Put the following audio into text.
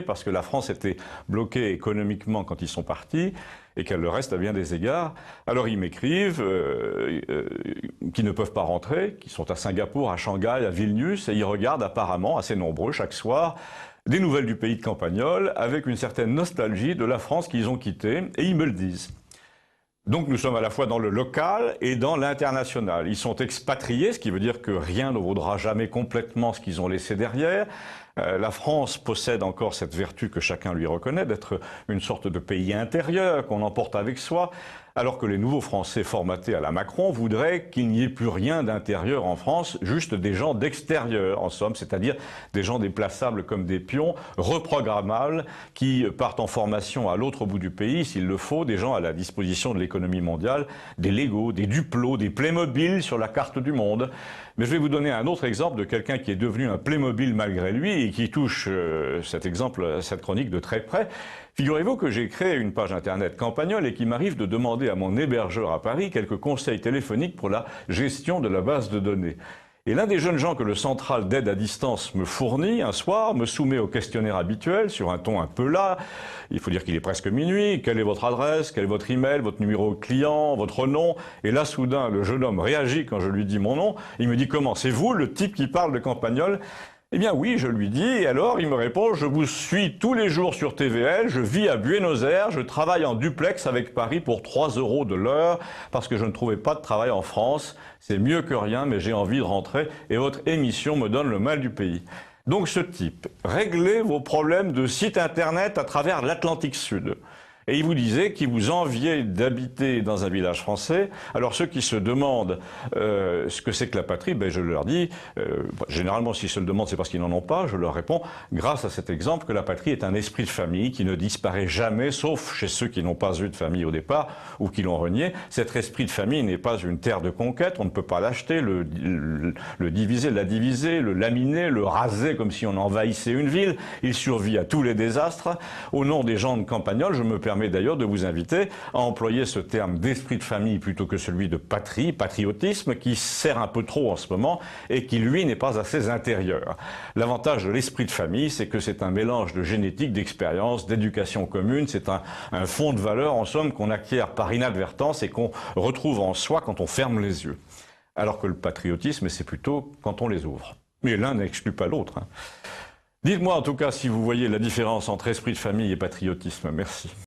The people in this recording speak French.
parce que la France était bloquée économiquement quand ils sont partis et qu'elle le reste à bien des égards. Alors ils m'écrivent qu'ils ne peuvent pas rentrer, qu'ils sont à Singapour, à Shanghai, à Vilnius, et ils regardent apparemment, assez nombreux chaque soir, des nouvelles du pays de Campagnol avec une certaine nostalgie de la France qu'ils ont quittée, et ils me le disent. Donc nous sommes à la fois dans le local et dans l'international. Ils sont expatriés, ce qui veut dire que rien ne vaudra jamais complètement ce qu'ils ont laissé derrière. La France possède encore cette vertu que chacun lui reconnaît, d'être une sorte de pays intérieur qu'on emporte avec soi, alors que les nouveaux Français formatés à la Macron voudraient qu'il n'y ait plus rien d'intérieur en France, juste des gens d'extérieur, en somme, c'est-à-dire des gens déplaçables comme des pions, reprogrammables, qui partent en formation à l'autre bout du pays, s'il le faut, des gens à la disposition de l'économie mondiale, des Lego, des Duplo, des Playmobil sur la carte du monde. Mais je vais vous donner un autre exemple de quelqu'un qui est devenu un Playmobil malgré lui et qui touche cette chronique de très près. Figurez-vous que j'ai créé une page internet Campagnol et qu'il m'arrive de demander à mon hébergeur à Paris quelques conseils téléphoniques pour la gestion de la base de données. Et l'un des jeunes gens que le central d'aide à distance me fournit un soir me soumet au questionnaire habituel sur un ton un peu las. Il faut dire qu'il est presque minuit. Quelle est votre adresse? Quel est votre email? Votre numéro client? Votre nom? Et là, soudain, le jeune homme réagit quand je lui dis mon nom. Il me dit comment? C'est vous le type qui parle de Campagnol? Eh bien oui, je lui dis, et alors il me répond, je vous suis tous les jours sur TVL, je vis à Buenos Aires, je travaille en duplex avec Paris pour 3 € de l'heure, parce que je ne trouvais pas de travail en France, c'est mieux que rien, mais j'ai envie de rentrer, et votre émission me donne le mal du pays. Donc ce type, réglez vos problèmes de site internet à travers l'Atlantique Sud. Et il vous disait qu'il vous enviait d'habiter dans un village français. Alors ceux qui se demandent ce que c'est que la patrie, ben je leur dis, généralement s'ils se le demandent c'est parce qu'ils n'en ont pas, je leur réponds, grâce à cet exemple, que la patrie est un esprit de famille qui ne disparaît jamais, sauf chez ceux qui n'ont pas eu de famille au départ ou qui l'ont renié. Cet esprit de famille n'est pas une terre de conquête, on ne peut pas l'acheter, le diviser, la diviser, le laminer, le raser comme si on envahissait une ville. Il survit à tous les désastres. Au nom des gens de Campagnol, je me permets d'ailleurs de vous inviter à employer ce terme d'esprit de famille plutôt que celui de patrie, patriotisme, qui sert un peu trop en ce moment et qui, lui, n'est pas assez intérieur. L'avantage de l'esprit de famille, c'est que c'est un mélange de génétique, d'expérience, d'éducation commune, c'est un fond de valeurs, en somme, qu'on acquiert par inadvertance et qu'on retrouve en soi quand on ferme les yeux. Alors que le patriotisme, c'est plutôt quand on les ouvre. Mais l'un n'exclut pas l'autre. Dites-moi en tout cas si vous voyez la différence entre esprit de famille et patriotisme. Merci.